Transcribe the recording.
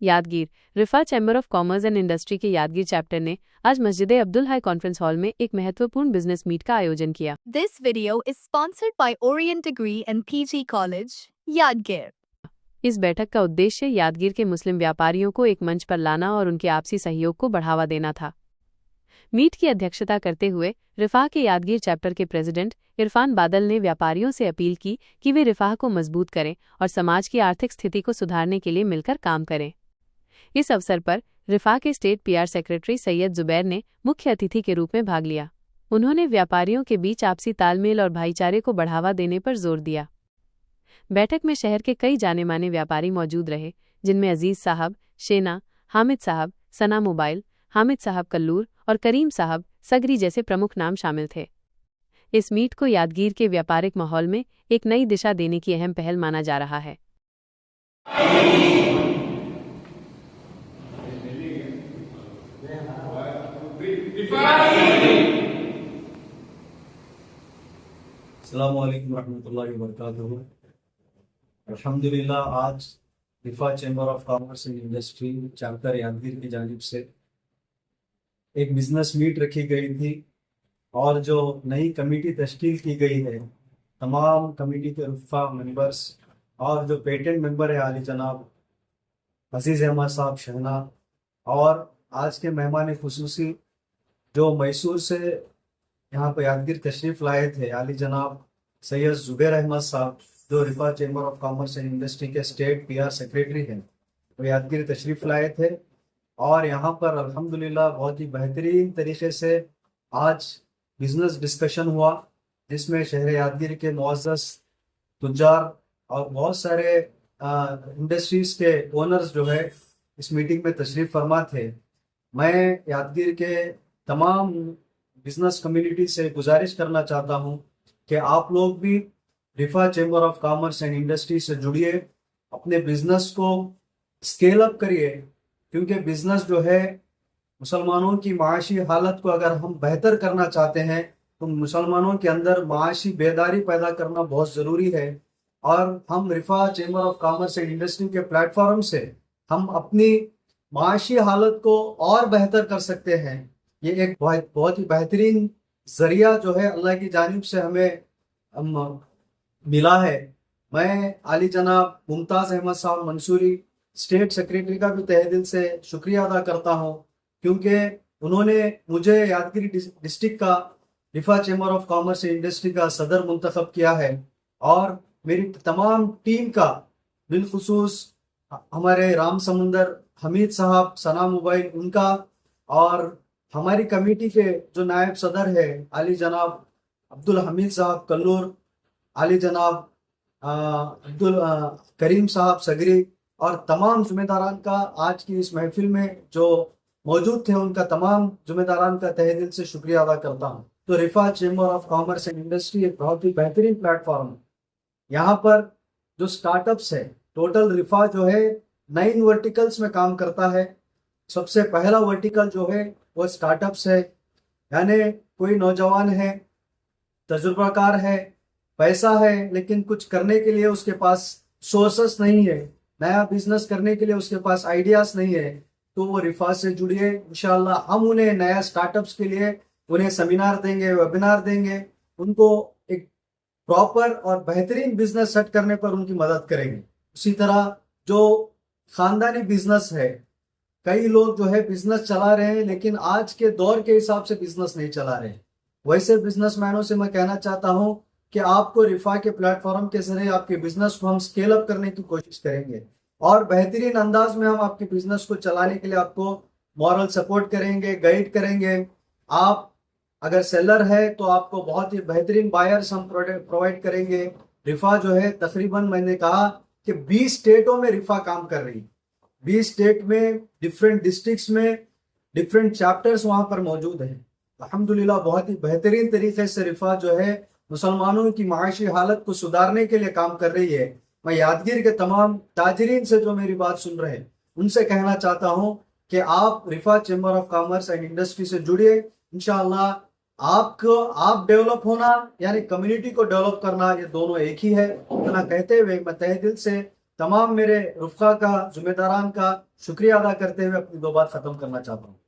Yadgir रिफा chamber of commerce and industry के Yadgir chapter ने आज मस्जिद अब्दुल हाई कॉन्फ्रेंस हॉल में एक महत्वपूर्ण बिजनेस मीट का आयोजन किया। This video is sponsored by Orient Degree and PG College, Yadgir. इस बैठक का उद्देश्य यादगीर के मुस्लिम व्यापारियों को एक मंच पर लाना और उनके आपसी सहयोग को बढ़ावा देना था। मीट की अध्यक्षता करते हुए रिफाह के यादगीर चैप्टर के प्रेसिडेंट इरफान बादल ने व्यापारियों से अपील की कि वे रिफाह को मजबूत करें और समाज की आर्थिक स्थिति को सुधारने के लिए मिलकर काम करें। इस अवसर पर रिफाह के state PR secretary Syed Zubair ने मुख्य अतिथि के रूप में भाग लिया। उन्होंने व्यापारियों के बीच आपसी तालमेल और भाईचारे को बढ़ावा देने पर जोर दिया। बैठक में शहर के कई जाने माने व्यापारी मौजूद रहे, जिनमें अजीज साहब, शेना, हामिद साहब, सना मोबाइल, हामिद साहब कल्लूर और करीम साहब सगरी जैसे प्रमुख नाम शामिल थे। इस मीट को यादगीर के व्यापारिक माहौल में एक नई दिशा देने की अहम पहल माना जा रहा है। अस्सलामु अलैकुम रहमतुल्लाहि व बरकातुहू। अल्हम्दुलिल्लाह आज Rifa chamber of commerce and industry chapter Yadgir की जानिब से एक बिजनेस मीट रखी गई थी और जो नई कमेटी तश्कील की गई है, तमाम कमेटी के रुफ़ा मेंबर्स और जो पेटेंट मेंबर है आली जनाब अजीज़ अहमद साहब शहना, और आज के मेहमान खुसूसी जो मैसूर से यहाँ पर यादगीर तशरीफ़ लाए थे आली जनाब सैयद जुबैर अहमद साहब, जो Rifa chamber of commerce and industry के स्टेट पीआर सेक्रेटरी हैं, वो यादगीर तशरीफ़ लाए थे। और यहाँ पर अल्हम्दुलिल्लाह बहुत ही बेहतरीन तरीके से आज बिज़नेस डिस्कशन हुआ, जिसमें शहर यादगीर के मुअज़्ज़ज़ तुज्जार और बहुत सारे इंडस्ट्रीज़ के ओनर्स जो है इस मीटिंग में तशरीफ़ फरमा थे। मैं यादगीर के तमाम बिजनेस कम्युनिटी से गुजारिश करना चाहता हूं कि आप लोग भी Rifa chamber of commerce and industry से जुड़िए, अपने बिजनेस को स्केल अप करिए, क्योंकि बिजनेस जो है मुसलमानों की माशी हालत को अगर हम बेहतर करना चाहते हैं तो मुसलमानों के अंदर माशी बेदारी पैदा करना बहुत ज़रूरी है। और हम Rifa chamber of commerce and industry के प्लेटफॉर्म से हम अपनी माशी हालत को और बेहतर कर सकते हैं। ये एक बहुत ही बेहतरीन जरिया जो है अल्लाह की जानिब से हमें मिला है। मैं आली जनाब मुमताज़ अहमद साहब मंसूरी स्टेट सेक्रेटरी का भी तहे दिल से शुक्रिया अदा करता हूँ, क्योंकि उन्होंने मुझे यादगिरी डिस्ट्रिक्ट का Rifa chamber of commerce and industry का सदर मुंतखब किया है। और मेरी तमाम टीम का बिलखुसूस हमारे राम समुंदर हमीद साहब, सना मोबाइल उनका, और हमारी कमेटी के जो नायब सदर है आली जनाब अब्दुल हमीद साहब कल्लूर, आली जनाब अब्दुल करीम साहब सगरी, और तमाम जुम्मेदारान का आज की इस महफिल में जो मौजूद थे उनका तमाम जुम्मेदारान का तहे दिल से शुक्रिया अदा करता हूँ। तो Rifa chamber of commerce and industry एक बहुत ही बेहतरीन प्लेटफॉर्म है। यहाँ पर जो स्टार्टअप्स है, टोटल रिफा जो है 9 वर्टिकल्स में काम करता है। सबसे पहला वर्टिकल जो है वो स्टार्टअप्स है, यानी कोई नौजवान है, तजुर्बाकार है, पैसा है, लेकिन कुछ करने के लिए उसके पास सोर्सेस नहीं है, नया बिजनेस करने के लिए उसके पास आइडियाज नहीं है, तो वो रिफा से जुड़िए। इंशाल्लाह हम उन्हें नया स्टार्टअप्स के लिए उन्हें सेमिनार देंगे, वेबिनार देंगे, उनको एक प्रॉपर और बेहतरीन बिजनेस सेट करने पर उनकी मदद करेंगे। उसी तरह जो खानदानी बिजनेस है, कई लोग जो है बिजनेस चला रहे हैं लेकिन आज के दौर के हिसाब से बिजनेस नहीं चला रहे, वैसे बिजनेसमैनों से मैं कहना चाहता हूं कि आपको रिफा के प्लेटफॉर्म के जरिए आपके बिजनेस को हम स्केल अप करने की कोशिश करेंगे और बेहतरीन अंदाज में हम आपके बिजनेस को चलाने के लिए आपको मॉरल सपोर्ट करेंगे, गाइड करेंगे। आप अगर सेलर है तो आपको बहुत ही बेहतरीन बायर्स हम प्रोवाइड करेंगे। रिफा जो है तकरीबन मैंने कहा कि 20 स्टेटों में रिफा काम कर रही है, 20 स्टेट में डिफरेंट डिस्ट्रिक्ट्स में डिफरेंट चैप्टर्स वहां पर मौजूद हैं। अल्हम्दुलिल्लाह बहुत ही बेहतरीन तरीके से रिफा जो है मुसलमानों की माशी हालत को सुधारने के लिए काम कर रही है। मैं यादगीर के तमाम ताजरीन से जो मेरी बात सुन रहे हैं उनसे कहना चाहता हूं कि आप Rifa chamber of commerce and industry से जुड़िए। इंशाअल्लाह आप डेवलप होना यानी कम्युनिटी को डेवलप करना, ये दोनों एक ही है। इतना कहते हुए मैं तहे दिल से तमाम मेरे रुफ़क़ा का, ज़िम्मेदारान का शुक्रिया अदा करते हुए अपनी दो बात ख़त्म करना चाहता हूँ।